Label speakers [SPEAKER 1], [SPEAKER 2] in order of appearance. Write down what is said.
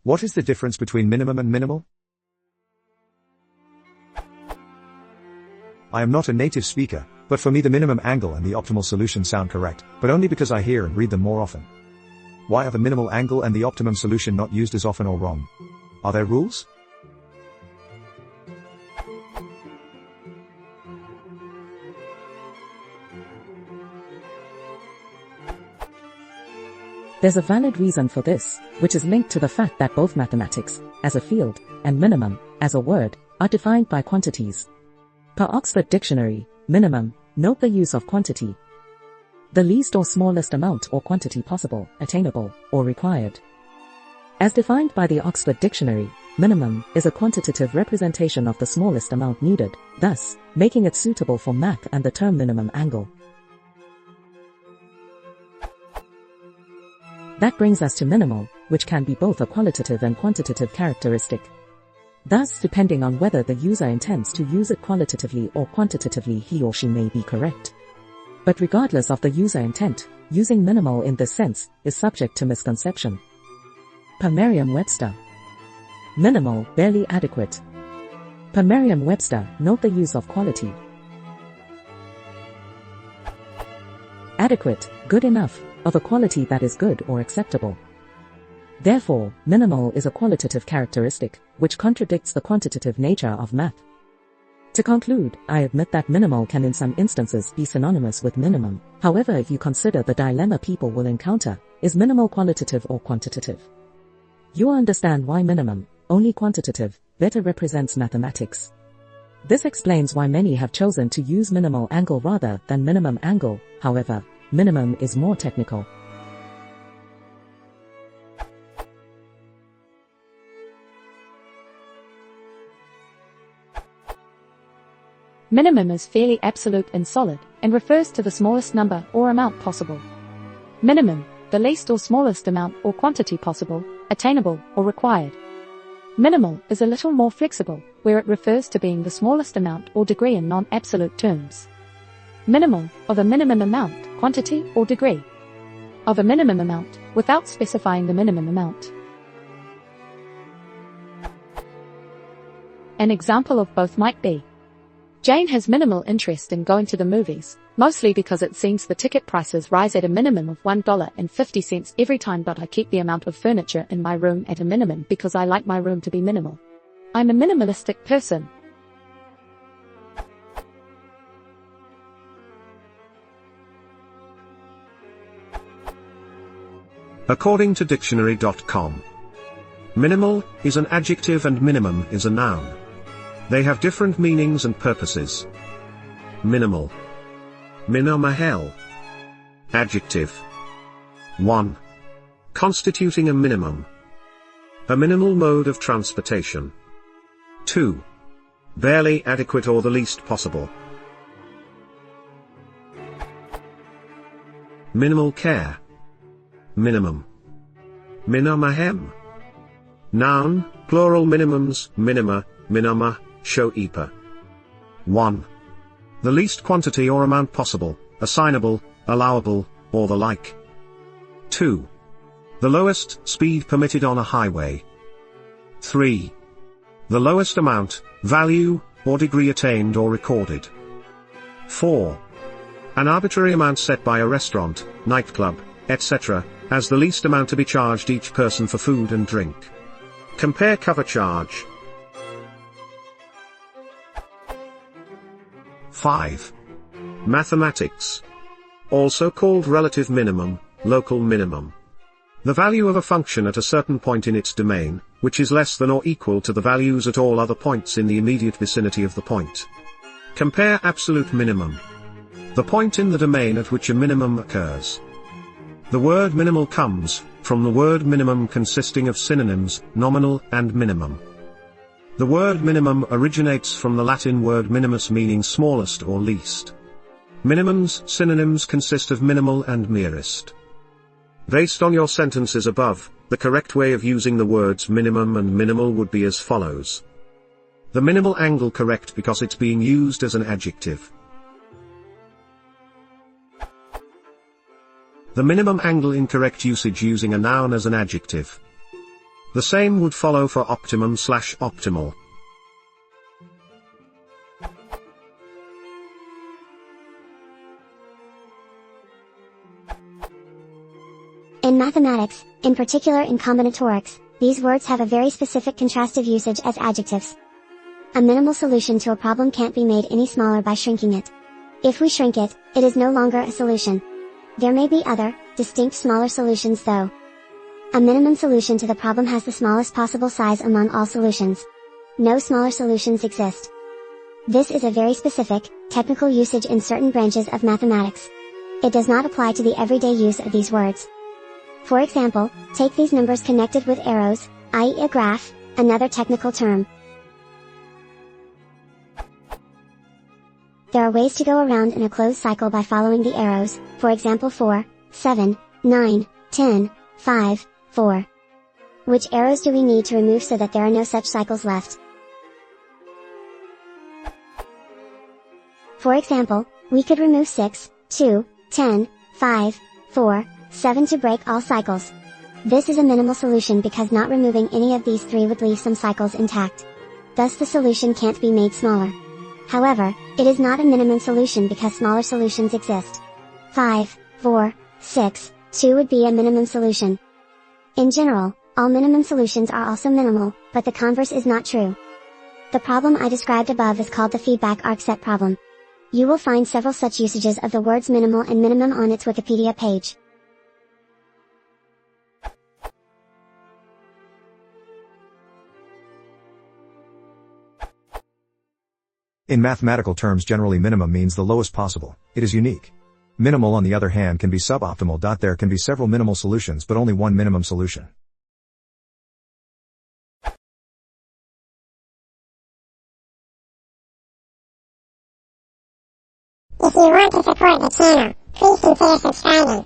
[SPEAKER 1] What is the difference between minimum and minimal? I am not a native speaker, but for me the minimum angle and the optimal solution sound correct, but only because I hear and read them more often. Why are the minimal angle and the optimum solution not used as often or wrong? Are there rules?
[SPEAKER 2] There's a valid reason for this, which is linked to the fact that both mathematics, as a field, and minimum, as a word, are defined by quantities. Per Oxford Dictionary, minimum, note the use of quantity. The least or smallest amount or quantity possible, attainable, or required. As defined by the Oxford Dictionary, minimum is a quantitative representation of the smallest amount needed, thus, making it suitable for math and the term minimum angle. That brings us to minimal, which can be both a qualitative and quantitative characteristic. Thus, depending on whether the user intends to use it qualitatively or quantitatively, he or she may be correct. But regardless of the user intent, using minimal in this sense is subject to misconception. Per Merriam-Webster. Minimal, barely adequate. Per Merriam-Webster, note the use of quality. Adequate, good enough, of a quality that is good or acceptable. Therefore, minimal is a qualitative characteristic, which contradicts the quantitative nature of math. To conclude, I admit that minimal can in some instances be synonymous with minimum. However, if you consider the dilemma people will encounter, is minimal qualitative or quantitative? You will understand why minimum, only quantitative, better represents mathematics. This explains why many have chosen to use minimal angle rather than minimum angle. However, minimum is more technical.
[SPEAKER 3] Minimum is fairly absolute and solid, and refers to the smallest number or amount possible. Minimum, the least or smallest amount or quantity possible, attainable or required. Minimal is a little more flexible, where it refers to being the smallest amount or degree in non-absolute terms. Minimal, of a minimum amount, quantity or degree. Of a minimum amount, without specifying the minimum amount. An example of both might be: Jane has minimal interest in going to the movies, mostly because it seems the ticket prices rise at a minimum of $1.50 every time, but I keep the amount of furniture in my room at a minimum because I like my room to be minimal. I'm a minimalistic person.
[SPEAKER 4] According to dictionary.com, minimal is an adjective and minimum is a noun. They have different meanings and purposes. Minimal. Minimahel. Adjective. 1. Constituting a minimum. A minimal mode of transportation. 2. Barely adequate or the least possible. Minimal care. Minimum. Minimahem. Noun, plural minimums, minima, minima, show epa. 1. The least quantity or amount possible, assignable, allowable, or the like. 2. The lowest speed permitted on a highway. 3. The lowest amount, value, or degree attained or recorded. 4. An arbitrary amount set by a restaurant, nightclub, etc., as the least amount to be charged each person for food and drink. Compare cover charge. 5. Mathematics. Also called relative minimum, local minimum. The value of a function at a certain point in its domain, which is less than or equal to the values at all other points in the immediate vicinity of the point. Compare absolute minimum. The point in the domain at which a minimum occurs. The word minimal comes from the word minimum, consisting of synonyms, nominal and minimum. The word minimum originates from the Latin word minimus, meaning smallest or least. Minimum's synonyms consist of minimal and merest. Based on your sentences above, the correct way of using the words minimum and minimal would be as follows. The minimal angle correct because it's being used as an adjective. The minimum angle incorrect usage using a noun as an adjective. The same would follow for optimum/optimal.
[SPEAKER 5] In mathematics, in particular in combinatorics, these words have a very specific contrastive usage as adjectives. A minimal solution to a problem can't be made any smaller by shrinking it. If we shrink it, it is no longer a solution. There may be other, distinct smaller solutions though. A minimum solution to the problem has the smallest possible size among all solutions. No smaller solutions exist. This is a very specific, technical usage in certain branches of mathematics. It does not apply to the everyday use of these words. For example, take these numbers connected with arrows, i.e. a graph, another technical term. There are ways to go around in a closed cycle by following the arrows, for example 4, 7, 9, 10, 5, 4. Which arrows do we need to remove so that there are no such cycles left? For example, we could remove 6, 2, 10, 5, 4, 7 to break all cycles. This is a minimal solution because not removing any of these three would leave some cycles intact. Thus the solution can't be made smaller. However, it is not a minimum solution because smaller solutions exist. 5, 4, 6, 2 would be a minimum solution. In general, all minimum solutions are also minimal, but the converse is not true. The problem I described above is called the feedback arc set problem. You will find several such usages of the words minimal and minimum on its Wikipedia page.
[SPEAKER 1] In mathematical terms, generally minimum means the lowest possible. It is unique. Minimal on the other hand can be suboptimal. There can be several minimal solutions but only one minimum solution.
[SPEAKER 6] If you want to support the channel, please consider subscribing.